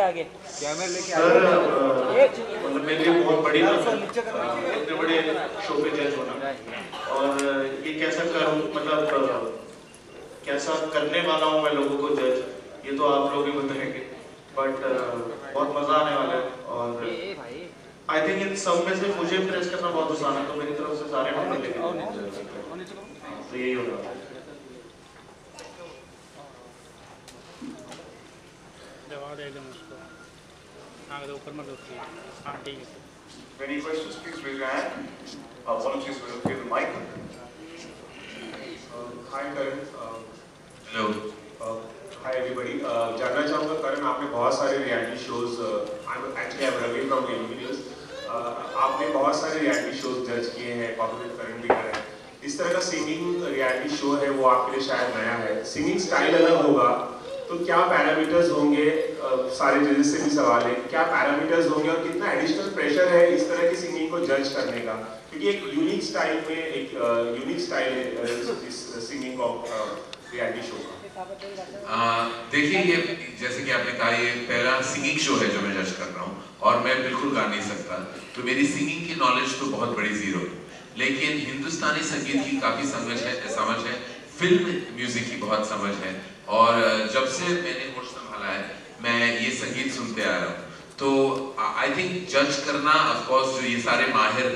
आगे कैमरे लेके सर मतलब मेरे लिए बहुत बड़ी बात है इतने बड़े शो पे जज होना और ये कैसा करूँ मतलब कैसा करने वाला हूँ मैं लोगों को जज, ये तो आप लोग ही बताएंगे, बट बहुत मजा आने वाला है और आई थिंक इन सब में से मुझे इम्प्रेस करना बहुत आसान है, तो मेरी तरफ से सारे नंबर लेके तो यही होगा। ऊपर मत उठिए। हाँ ठीक है। Any questions, please raise your hand. Volunteers will give the mic. Hi Karan. Hello. Hi everybody. जानना चाहूँगा करण, आपने बहुत सारे reality shows, actually I am Ravi from ABP news, आपने बहुत सारे रियलिटी शोज जज किए हैं, कॉपीराइट करण भी कर रहे हैं। इस तरह का सिंगिंग रियलिटी शो है वो आपके लिए शायद नया है, सिंगिंग स्टाइल अलग होगा, तो क्या पैरामीटर्स होंगे, सारे जजेस से भी सवाल है, क्या पैरामीटर्स होंगे और कितना एडिशनल प्रेशर है इस तरह की सिंगिंग को जज करने का, क्योंकि एक यूनिक स्टाइल में एक यूनिक स्टाइल है इस सिंगिंग ऑफ रियलिटी शो का। देखिए ये जैसे कि आपने कहा ये पहला सिंगिंग शो है जो मैं जज कर रहा हूँ और मैं बिल्कुल गा नहीं सकता, तो मेरी सिंगिंग की नॉलेज तो बहुत बड़ी जीरो है, लेकिन हिंदुस्तानी संगीत की काफ़ी समझ है, फिल्म म्यूजिक की बहुत समझ है और जब से मैंने होश संभाला है मैं ये संगीत सुनते आ रहा हूँ, तो आई थिंक जज करना ऑफ कोर्स जो ये सारे माहिर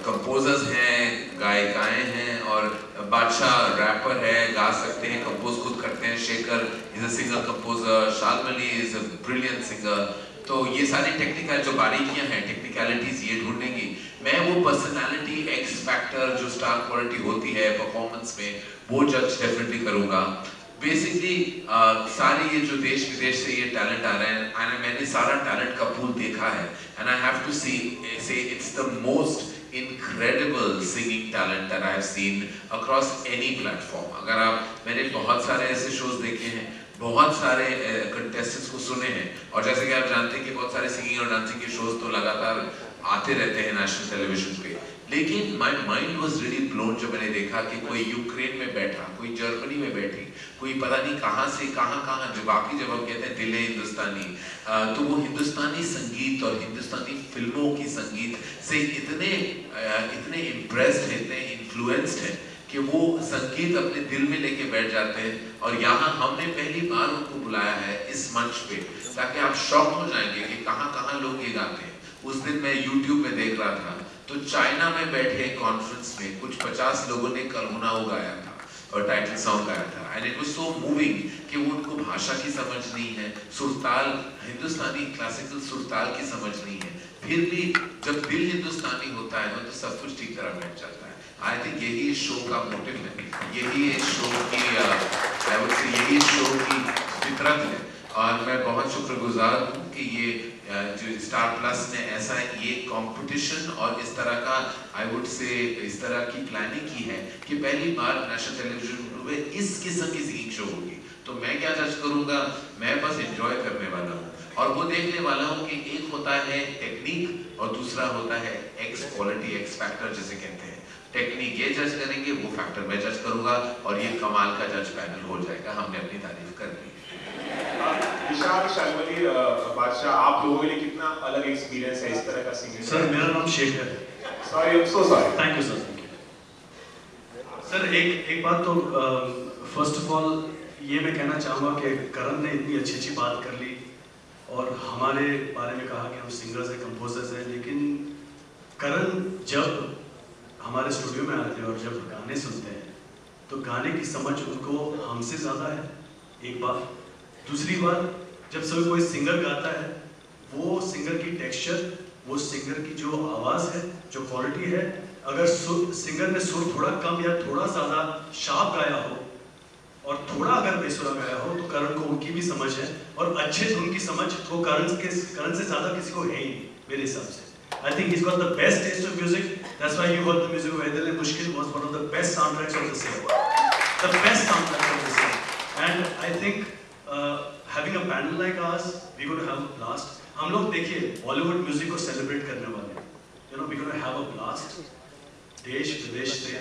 कंपोजर्स हैं, गायिकाएं हैं और बादशाह रैपर है, गा सकते हैं, कंपोज खुद करते हैं, Shekhar is a singer composer, Shalmali is a brilliant singer, तो ये सारी टेक्निकल जो बारीकियां हैं, टेक्निकलिटीज ये ढूंढेंगी, मैं वो पर्सनालिटी एक्स फैक्टर जो स्टार क्वालिटी होती है परफॉर्मेंस में वो जज डेफिनेटली करूँगा। बेसिकली सारे ये जो देश विदेश से ये टैलेंट आ रहे हैं एंड मैंने सारा टैलेंट का पूल देखा है एंड आई हैव टू से it's the most incredible singing talent that I have seen across any platform. अगर आप मैंने बहुत सारे ऐसे शोज देखे हैं, बहुत सारे कंटेस्टेंट्स को सुने हैं और जैसे कि आप जानते हैं कि बहुत सारे सिंगिंग और डांसिंग के शोज तो लगातार आते रहते हैं नेशनल टेलीविजन पे, लेकिन my mind was really blown जब मैंने देखा कि कोई यूक्रेन में बैठा, कोई जर्मनी में बैठी, कोई पता नहीं कहाँ से कहाँ जो बाकी जब हम कहते हैं दिल है हिंदुस्तानी, तो वो हिंदुस्तानी संगीत और हिंदुस्तानी फिल्मों की संगीत से इतने इम्प्रेस्ड हैं, इतने इन्फ्लुएंस्ड हैं कि वो संगीत अपने दिल में लेके बैठ जाते हैं और यहाँ हमने पहली बार उनको बुलाया है इस मंच पे ताकि आप शॉक हो जाएंगे कि कहाँ लोग ये गाते हैं। उस दिन मैं YouTube में देख रहा था तो चाइना में बैठे कॉन्फ्रेंस में कुछ 50 लोगों ने कलहुनाओ गाया था और टाइटल सॉन्ग गाया था and it was so moving कि वो उनको भाषा की समझ नहीं है, सुरताल हिंदुस्तानी क्लासिकल सुरताल की समझ नहीं है, फिर भी जब दिल हिंदुस्तानी होता है तो सब कुछ ठीक तरह बैठ जाता है। आई थिंक यही इस शो का मोटिव है, यही इस शो की यही इस शो की फितरत है और मैं बहुत शुक्रगुजार हूँ कि ये जो स्टार प्लस ने ऐसा ये कंपटीशन और इस तरह का आई वुड से इस तरह की प्लानिंग की है कि पहली बार नेशनल टेलीविजन में इस किस्म की सिंगिंग शो होगी। तो मैं क्या जज करूंगा, मैं बस एंजॉय करने वाला हूँ और वो देखने वाला हूँ कि एक होता है टेक्निक और दूसरा होता है एक्स क्वालिटी, एक्स फैक्टर जिसे कहते हैं। टेक्निक ये जज करेंगे, वो फैक्टर मैं जज करूंगा और ये कमाल का जज पैनल हो जाएगा। हमने अपनी तारीफ कर ली। विशाल शालमली बादशाह, आप लोगों के लिए कितना अलग एक्सपीरियंस है इस तरह का सिंगिंग? सर मेरा नाम शेखर है। Sorry, I am so sorry. Thank you sir. Sir एक बात तो फर्स्ट ऑफ ऑल ये मैं कहना चाहूँगा कि करण ने इतनी अच्छी बात कर ली और हमारे बारे में कहा कि हम सिंगर्स हैं, कंपोजर्स हैं, लेकिन करण जब हमारे स्टूडियो में आते हैं और जब गाने सुनते हैं तो गाने की समझ उनको हमसे ज़्यादा है, एक बात। दूसरी बात, जब सभी कोई सिंगर गाता है वो सिंगर की टेक्सचर, वो सिंगर की जो आवाज़ है, जो क्वालिटी है, अगर सिंगर ने सुर थोड़ा कम या थोड़ा ज़्यादा शार्प गाया हो और थोड़ा अगर बेसुरा गाया हो तो करण को उनकी भी समझ है और अच्छे धुन की समझ तो करण से ज़्यादा किसी को है ही नहीं मेरे हिसाब से। I think he's got the best taste of music. That's why you heard the music of Aidil Mushkil was one of the best soundtracks of the same. The best soundtrack of the same. And I think having a panel like ours, we're going to have a blast. हम लोग देखिए Bollywood music को celebrate करने वाले हैं। You know, we're going to have a blast. देश विदेश से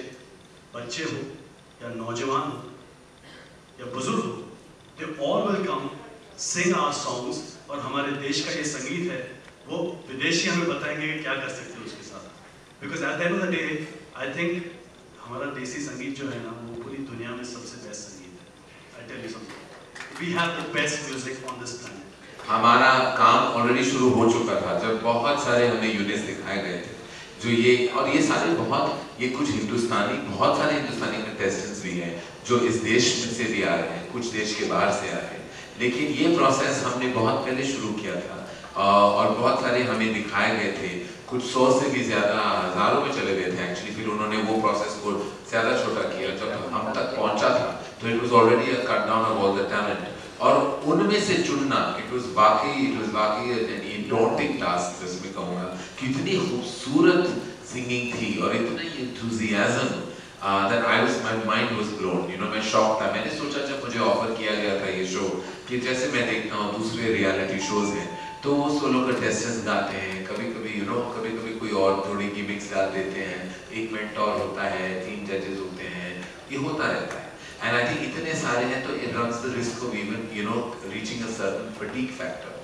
बच्चे हो या नौजवान हो या बुजुर्ग हो, they all will come, sing our songs, और हमारे देश का ये संगीत है, वो विदेशी हमें बताएंगे कि क्या कर सकते हैं उसके साथ। Because at the end of the day I think हमारा देसी संगीत जो है ना, वो पूरी दुनिया में सबसे बेस्ट संगीत है। I tell you something, we have the best music on this planet. हमारा काम ऑलरेडी शुरू हो चुका था जब बहुत सारे हमें यूनिट्स दिखाए गए थे जो ये, और ये सारे बहुत, ये कुछ हिंदुस्तानी, बहुत सारे हिंदुस्तानी कंटेस्टेंट्स भी हैं जो इस देश में से भी आ रहे हैं, कुछ देश के बाहर से आ रहे हैं। लेकिन ये प्रोसेस हमने बहुत पहले शुरू किया था और बहुत सारे हमें दिखाए गए थे, कुछ 100 से भी ज़्यादा, हज़ारों में चले गए थे एक्चुअली। फिर उन्होंने वो प्रोसेस को ज़्यादा छोटा किया, जब हम तक पहुँचा था तो it was already a cut down of all the talent, और उनमें से चुनना इट वॉज वाकई डॉन्टिंग टास्क, जिसमें कहूँगा कितनी खूबसूरत सिंगिंग थी और इतना enthusiasm that my mind was blown, you know, मैं शॉक था। मैंने सोचा जब मुझे ऑफर किया गया था ये शो, कि जैसे मैं देखता हूँ दूसरे रियलिटी शोज हैं तो वो सोलो कंटेस्टेंट्स गाते हैं, कभी कभी यू नो, कभी कभी कोई और थोड़ी गिमिक्स डाल देते हैं, एक मेंटोर होता है, 3 जजेस होते हैं, ये होता रहता है। एंड आई थिंक इतने सारे हैं तो it runs the risk of even you know reaching a certain fatigue factor.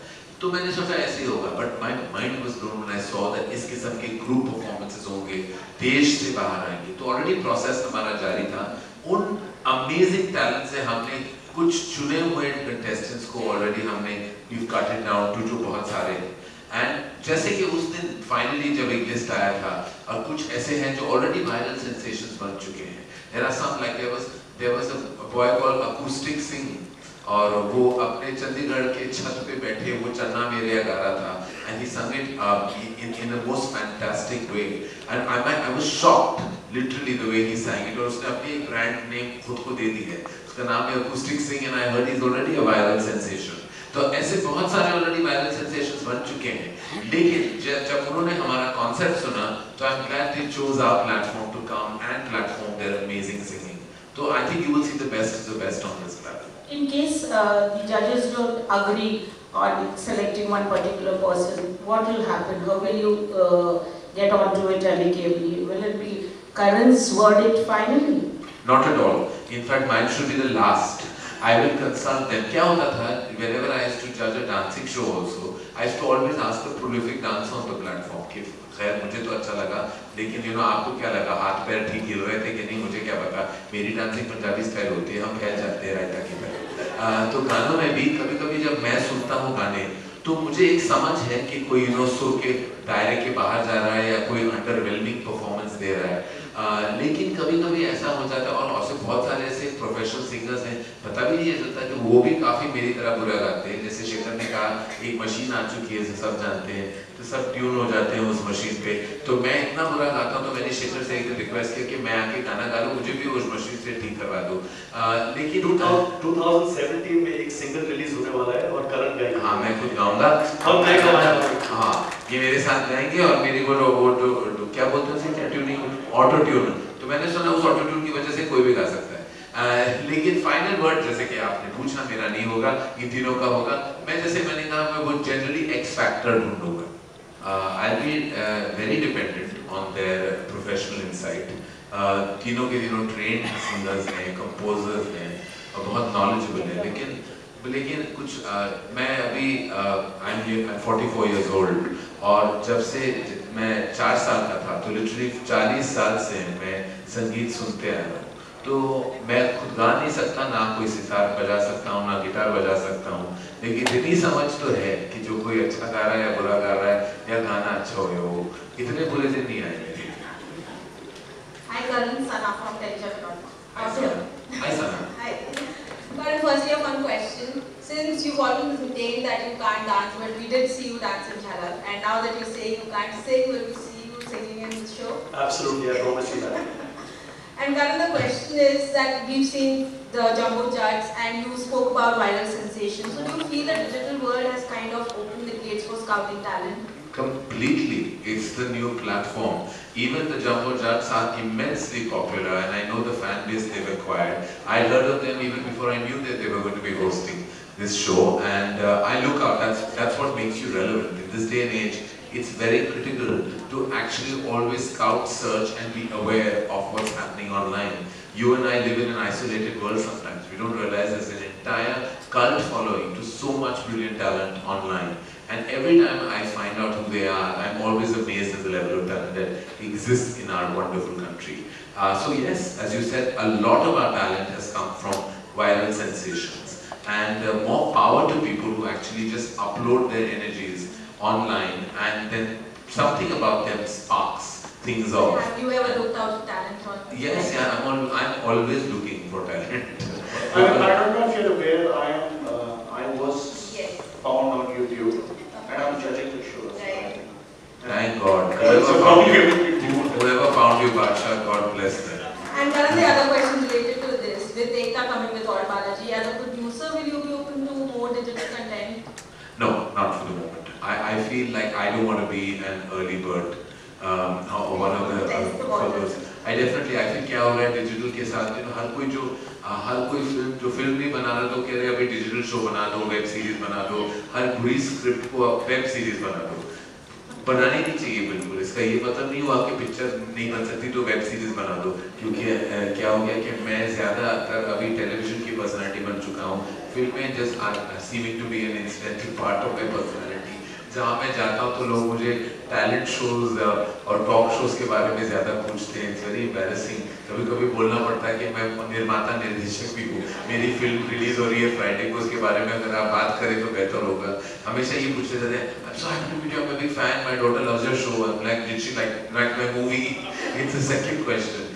तो मैंने सोचा ऐसे ही होगा, but my mind was blown when I saw that इस किस्म के ग्रुप परफॉर्मेंसेस होंगे, देश से बाहर आएंगे। तो ऑलरेडी प्रोसेस हमारा जारी था। उन अमेजिंग टैलेंट से हमने कुछ चुने हुए कंटेस्टेंट्स को ऑलरेडी हमने we cut it down to जो बहुत सारे हैं। एंड जैसे कि उस दिन फाइनली जब एक लिस्ट आया था, और कुछ ऐसे हैं जो ऑलरेडी वायरल सेंसेशंस बन चुके हैं। There are some like there was a boy called acoustic Singh, और वो अपने चंडीगढ़ के छत पे बैठे वो चन्ना मेरे गा रहा था, and he sang it in the most fantastic way, and I was shocked literally the way he sang it। और उसने अपनी एक ब्रांड नेम खुद को दे दी है, उसका नाम है acoustic Singh, and I heard he is already a viral sensation। तो ऐसे बहुत सारे ऑलरेडी वायरल सेंसेशंस बन चुके हैं। लेकिन जब उन्होंने हमारा कॉन्सेप्ट सुना तो I am glad they chose our platform to come and platform their amazing singing. तो I think you will see the best on this platform. In case the judges don't agree on selecting one particular person, what will happen? How will you get onto it amicably? Will it be Karan's verdict finally? Not at all. In fact, mine should be the last. I will consult them. क्या होता था? Whenever I used to judge a dancing show also, I used to always ask the prolific dancer on the platform कि खैर मुझे तो अच्छा लगा, लेकिन यू नो आपको क्या लगा, हाथ पैर ठीक हिल रहे थे कि नहीं, मुझे क्या पता, मेरी डांसिंग पंजाबी स्टाइल होती है, हम फैल जाते हैं रायता की तरह। तो गानों में भी कभी कभी जब मैं सुनता हूँ गाने तो मुझे एक समझ है कि कोई यू नो सुर के दायरे के बाहर जा रहा है या कोई अंडरवेलमिंग परफॉर्मेंस दे रहा है। लेकिन कभी कभी ऐसा हो जाता है, और से बहुत सारे ऐसे प्रोफेशनल सिंगर्स हैं, पता भी नहीं चलता कि वो भी काफ़ी मेरी तरह बुरा गाते हैं। जैसे शेखर ने कहा एक मशीन आ चुकी है, सब जानते हैं, तो सब ट्यून हो जाते हैं उस मशीन पे। तो मैं इतना बुरा गाता हूँ तो मैंने शेखर से एक रिक्वेस्ट किया कि मैं आके गाना गा लूँ, मुझे भी उस मशीन से ठीक करवा दो। लेकिन 2017 में एक सिंगल रिलीज होने वाला है और करण गाएगा। हाँ, मैं खुद गाऊंगा। हाँ, ये मेरे साथ गाएंगे और मेरी वो क्या बोलते हैं क्या ट्यूनिंग, ऑटो ट्यून। तो मैंने सुना उस ऑटो ट्यून की वजह से कोई भी गा सकता है। लेकिन फाइनल वर्ड जैसे कि आपने पूछा मेरा नहीं होगा, इन तीनों का होगा। मैं जैसे मैंने कहा मैं वो जनरली एक्स फैक्टर ढूंढूंगा। I'll be very dependent on their professional insight। तीनों के तीनों trained singers हैं, composers हैं और बहुत knowledgeable हैं। लेकिन कुछ मैं अभी I'm 44 years old, और जब से मैं 4 साल का था तो लिटरली 40 साल से मैं संगीत सुनते आया हूँ। तो मैं खुद गा नहीं सकता, ना कोई सितार बजा सकता हूँ, ना गिटार बजा सकता हूँ, लेकिन इतनी समझ तो है कि जो कोई अच्छा गा रहा है या बुरा गा रहा है या गाना अच्छा हो, इतने बुरे दिन नहीं आए मेरे। Hi Karan, Sana from Telegram. Hi Sana. Hi. Karan, firstly a fun question. Since you've always maintained that you can't dance, but we did see you dance in Jhalak, and now that you say you can't sing, will we see you singing in this show? Absolutely, I promise you that. And Karan, the question is that we've seen the Jumbo Judds and you spoke about viral sensations. So do you feel that the digital world has kind of opened the gates for scouting talent? Completely. It's the new platform. Even the Jumbo Judds are immensely popular, and I know the fan base they've acquired. I heard of them even before I knew that they were going to be hosting this show, and I look out. That's what makes you relevant. In this day and age, it's very critical to actually always scout, search, and be aware of what's happening online. You and I live in an isolated world sometimes. We don't realize this in it. entire cult following to so much brilliant talent online. And every time I find out who they are, I'm always amazed at the level of talent that exists in our wonderful country. So yes, as you said, a lot of our talent has come from viral sensations. And more power to people who actually just upload their energies online, and then something about them sparks things off. Have you ever looked out for talent on? Yes, yeah, I'm always looking for talent. I don't know if you're aware, I was Yes. found on YouTube and I'm judging the show. Right. Thank God. Whoever found you, Badsha, God bless them. And Karan, the other question related to this, with Ekta coming with All Balaji, as a producer, will you be open to more digital content? No, not for the moment. I feel like I don't want to be an early bird. Or one of the for those. I think क्या हो रहा है digital के साथ हर कोई film नहीं बना रहा तो कह रहे अभी डिजिटल शो बना दो, वेब सीरीज बना दो, हर बुरी स्क्रिप्ट को वेब सीरीज बना दो। बनानी नहीं चाहिए बिल्कुल। इसका ये मतलब नहीं हुआ कि पिक्चर नहीं बन सकती तो वेब सीरीज बना दो, क्योंकि क्या हो गया कि मैं ज़्यादातर अभी टेलीविजन की पर्सनालिटी बन चुका हूँ। फिल्में just seeming to be an incidental part of my personality. जहाँ मैं जाता हूँ तो लोग मुझे टैलेंट शोज और टॉक शोज के बारे में ज़्यादा पूछते हैं। It's very embarrassing. कभी कभी बोलना पड़ता है कि मैं निर्माता निर्देशक भी हूँ, मेरी फिल्म रिलीज हो रही है फ्राइडे को, उसके बारे में अगर आप बात करें तो बेहतर होगा। हमेशा ये पूछते रहते हैं, I'm so happy to meet you, I'm a big fan, my daughter loves your show, I'm like, did she like my movie? It's the second question.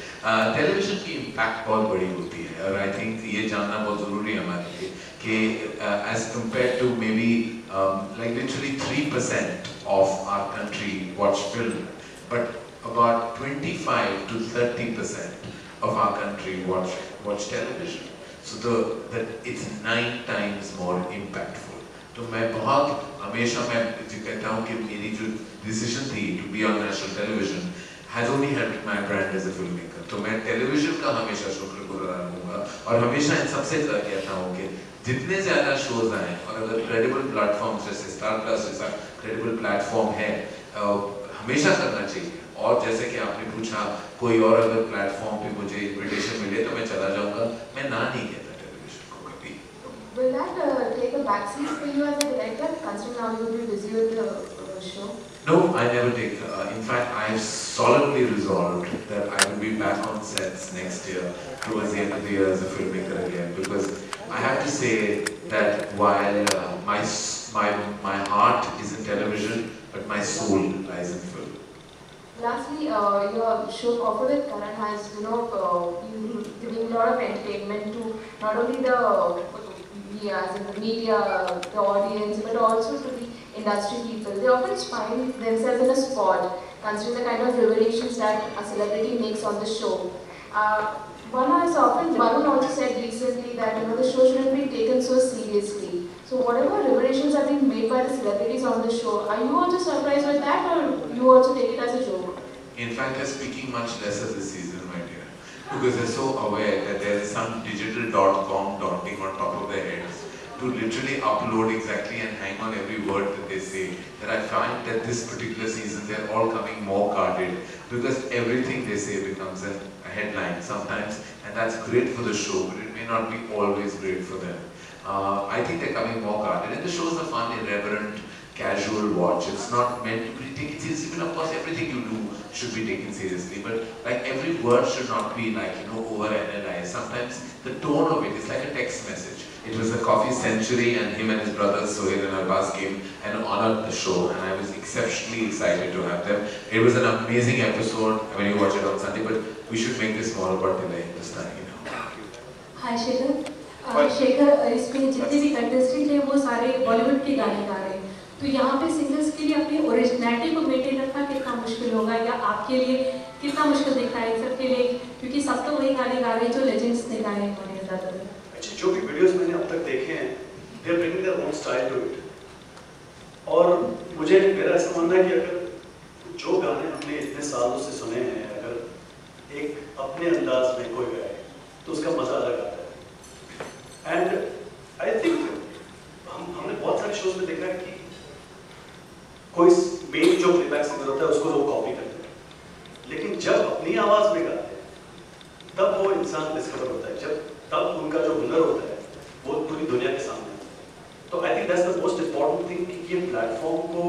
Television की इम्पैक्ट बहुत बड़ी होती है और आई थिंक ये जानना बहुत ज़रूरी है हमारे लिए कि as compared to maybe like literally 3% of our country watch film, but about 25 to 30% of our country watch television. So it's 9 times more impactful. तो मैं बहुत हमेशा मैं कहता हूँ कि मेरी जो डिसीजन थी to be on national television has only helped my brand as a filmmaker. तो मैं टेलीविजन का हमेशा शुक्रगुजार रहूँगा और हमेशा इन सबसे कहता हूँ कि जितने ज़्यादा शोज आए और अगर क्रेडिबल प्लेटफॉर्म्स जैसे स्टार प्लस जैसा क्रेडिबल प्लेटफॉर्म है हमेशा करना चाहिए। और जैसे कि आपने पूछा कोई और अगर प्लेटफॉर्म पे मुझे इन्विटेशन मिले तो मैं चला जाऊँगा, मैं ना नहीं कहता टेलीविजन को कभी। Will that take a backseat for you as a director, considering now you will be busy with the show? No, I never take. In fact, I have solemnly resolved that I will be back on sets next year, towards the end of the year as a filmmaker again. Because I have to say that while my heart is in television, but my soul lies in film. Lastly, your show Coffee with Karan has, you giving a lot of entertainment to not only the media, the audience, but also to the industry people. They often find themselves in a spot, considering the kind of revelations that a celebrity makes on the show. Varun also said recently that the show shouldn't be taken so seriously. So whatever revelations are being made by the celebrities on the show, are you also surprised with that, or you also take it as a joke? In fact, they're speaking much lesser this season, my dear, because they're so aware that there is some digital.com daunting on top of their heads to literally upload exactly and hang on every word that they say, that I find that this particular season they're all coming more guarded because everything they say becomes a headline sometimes, and that's great for the show, but it may not be always great for them. I think they're coming more guarded, and the shows are fun, irreverent, casual watch. It's not meant to be taken seriously, but of course everything you do should be taken seriously. But like every word should not be like, over-analyzed. Sometimes the tone of it is like a text message. It was a coffee century, and him and his brothers Sohail and Arbaz came and honored the show, and I was exceptionally excited to have them. It was an amazing episode when you watch it on Sunday, but we should make this more about Dilay Hindustani now. Hi Shekhar. Shekhar इसमें जितने भी contestant हैं वो सारे बॉलीवुड के गाने गा रहे हैं, तो यहाँ पे सिंगर्स के लिए अपनी ओरिजिनलिटी को मेंटेन रखना कितना मुश्किल होगा, या आपके लिए कितना मुश्किल दिखता है सबके लिए, क्योंकि सब तो वही गाने गा रहे हैं जो लेजेंड्स ने गाए हैं हमारे ज़्यादातर। अच्छा, जो भी वीडियोस मैंने अब तक देखे हैं, they are bringing their own style to it, और मुझे मेरा ऐसा मानना है कि अगर जो गाने हमने इतने सालों से सुने हैं, अगर एक अपने अंदाज में कोई गाए तो उसका मजा अलग आता है। एंड आई थिंक हमने बहुत सारे शोज में देखा है कि कोई मेन जो प्लेबैक सिंगर होता है उसको लोग कॉपी करते हैं, लेकिन जब अपनी आवाज में गाते हैं तब वो इंसान डिस्कवर होता है, तब उनका जो हुनर होता है वो पूरी that's the most important thing कि ये प्लेटफॉर्म को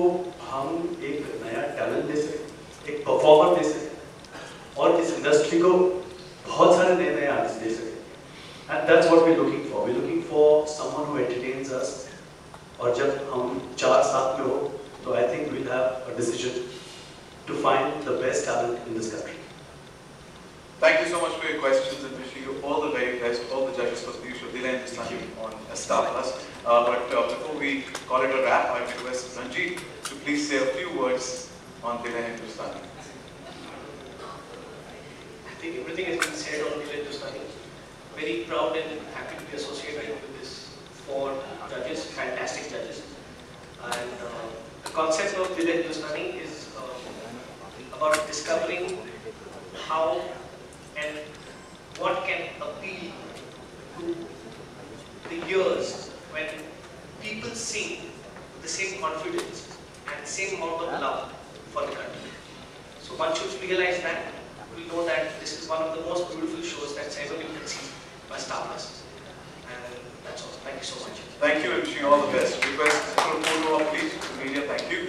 हम एक नया टैलेंट दे सकें, एक परफॉर्मर दे सकें और इस इंडस्ट्री को बहुत सारे नए आर्टिस्ट दे सकें. And that's what we're looking for. We're looking for someone who entertains us. और जब हम चार साथ में हो, तो I think we'll have a decision to find the best talent in this country. Thank you so much for your questions and wishing you all the very best, all the judges for the show, Dil Hai Hindustani on Star Plus. But before we call it a wrap, I request Ranjit to please say a few words on Dil Hai Hindustani. I think everything has been said on Dil Hai Hindustani. Very proud and happy to be associated with this 4 judges, fantastic judges. And the concept of Dil Hai Hindustani is about discovering how and what can appeal to the ears when people sing with the same confidence and same amount of love for the country. So once you realize that, we know that this is one of the most beautiful shows that's ever been conceived by Star Plus. And that's all. Thank you so much. Thank you and wishing you all the best. Request for a photo of please to the media. Thank you.